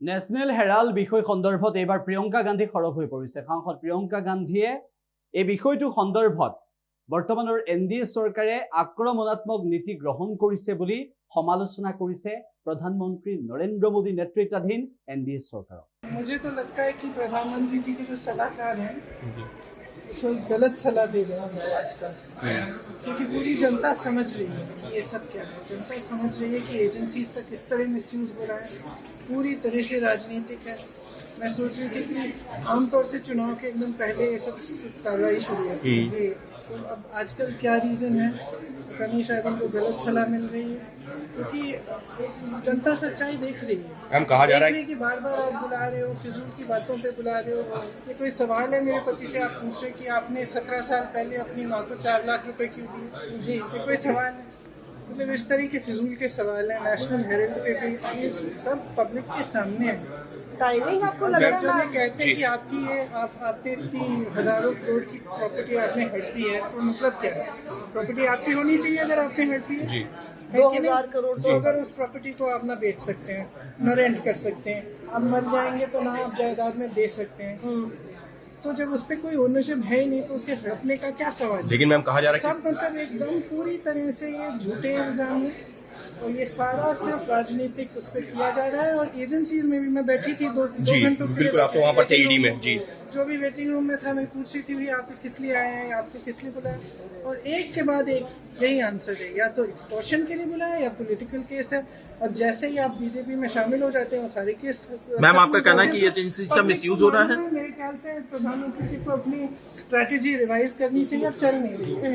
National Herald বিষয় সন্দৰ্ভত এইবাৰ প্ৰিয়ংকা গান্ধী সৰব হৈ পৰিছে। সাংসদ প্ৰিয়ংকা গান্ধীয়ে এই বিষয়টো সন্দৰ্ভত বৰ্তমানৰ এনডিএ চৰকাৰে আক্ৰমণাত্মক নীতি গ্ৰহণ কৰিছে বুলি সমালোচনা কৰিছে প্ৰধানমন্ত্ৰী নৰেন্দ্ৰ মোদী নেতৃত্বাধীন এনডিএ চৰকাৰক। मुझे तो लगता है कि प्रधानमंत्री जी के जो सलाहकार हैं तो गलत सलाह दे रहे हैं आजकल, क्योंकि पूरी जनता समझ रही है कि ये सब क्या है। जनता समझ रही है कि एजेंसीज का किस तरह मिसयूज हो रहा है, पूरी तरह से राजनीतिक है। मैं सोच रही थी कि आमतौर से चुनाव के एकदम पहले ये सब कार्रवाई शुरू होती है, तो अब आजकल क्या रीज़न है पता नहीं, शायद हमको गलत सलाह मिल रही है, क्योंकि जनता सच्चाई देख रही है। हम कहा जा रहा है कि बार बार आप बुला रहे हो, फिजूल की बातों पे बुला रहे हो। ये कोई सवाल है मेरे पति से आप पूछ रहे कि आपने 17 साल पहले अपनी माँ को 4 लाख रुपए क्यों दिए? जी, ये कोई सवाल है? मतलब इस तरह के फिजूल के सवाल हैं। नेशनल हेराल्ड पे भी ये सब पब्लिक के सामने है। टाइमिंग आपको लग रहा है जो ये कहते हैं कि आपकी ये आपने इतनी हजारों करोड़ की प्रॉपर्टी आपने हड़पी है, तो मतलब क्या है? प्रॉपर्टी आपकी होनी चाहिए अगर आपने हड़पी है। 2000 करोड़ तो अगर उस प्रॉपर्टी को आप ना बेच सकते हैं, न रेंट कर सकते हैं, आप मर जाएंगे तो ना आप जायदाद में दे सकते हैं, तो जब उस पर कोई ओनरशिप है ही नहीं तो उसके हड़पने का क्या सवाल है? लेकिन मैम कहा जा रहा है सब मतलब एकदम पूरी तरह से ये झूठे इल्जाम है और ये सारा सिर्फ राजनीतिक उस पर किया जा रहा है। और एजेंसीज में भी मैं बैठी थी दो घंटों के लिए, बिल्कुल आप तो वहाँ पर थे ईडी में जी, जो भी वेटिंग रूम में था, मैं पूछ रही थी भी आप किस लिए आए हैं, आपको किस लिए बुलाया, और एक के बाद एक यही आंसर है, या तो एक्सटॉर्शन के लिए बुलाया या पॉलिटिकल केस है। और जैसे ही आप बीजेपी में शामिल हो जाते हैं वो सारे केस। मैम आपका कहना है कि एजेंसी का मिसयूज हो रहा है? मेरे ख्याल से प्रधानमंत्री जी को अपनी स्ट्रेटेजी रिवाइज करनी चाहिए, अब चल नहीं रही है।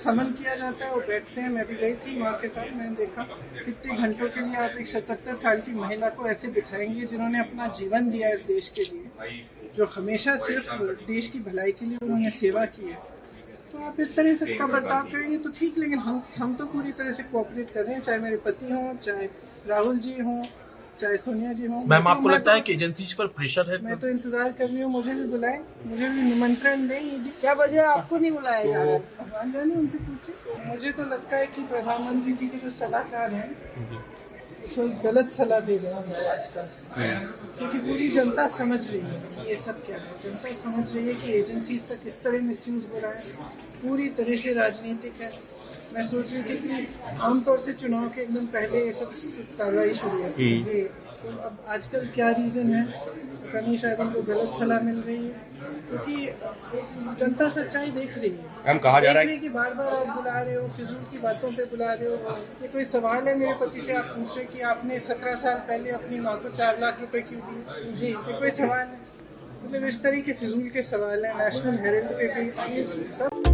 समन किया जाता है, वो बैठते हैं। मैं भी गई थी माँ के साथ, मैंने देखा कितने घंटों के लिए आप एक 77 साल की महिला को ऐसे बिठाएंगे जिन्होंने अपना जीवन दिया इस देश के लिए, जो हमेशा सिर्फ देश की भलाई के लिए उन्होंने सेवा की है। तो आप इस तरह से का बर्ताव करेंगे तो ठीक, लेकिन हम तो पूरी तरह से कोऑपरेट कर रहे हैं, चाहे मेरे पति हों, चाहे राहुल जी हों, चाहे सोनिया जी हों। मैम आपको लगता है कि एजेंसीज पर प्रेशर है? मैं तो इंतजार कर रही हूँ, मुझे भी बुलाएं, मुझे भी निमंत्रण दें। क्या वजह आपको नहीं बुलाया जा रहा है? जाने उनसे पूछे। मुझे तो लगता है कि प्रधानमंत्री जी के जो सलाहकार हैं तो गलत सलाह दे रहे हैं आजकल, क्योंकि पूरी जनता समझ रही है कि ये सब क्या है। जनता समझ रही है कि एजेंसीज का किस तरह मिसयूज हो रहा है, पूरी तरह से राजनीतिक है। मैं सोच रही थी कि आमतौर से चुनाव के एकदम पहले ये सब कार्रवाई शुरू होती है, तो अब आजकल क्या रीज़न है पता नहीं, शायद हमको गलत सलाह मिल रही है, क्योंकि जनता सच्चाई देख रही है। हम कहा जा रहा है कि बार बार आप बुला रहे हो, फिजूल की बातों पे बुला रहे हो। ये कोई सवाल है मेरे पति से आप पूछ रहे कि आपने 17 साल पहले अपनी माँ को 4 लाख रुपए क्यों दिए? जी, ये कोई सवाल है? मतलब इस तरह के फिजूल के सवाल हैं। नेशनल हेराल्ड पे भी ये सब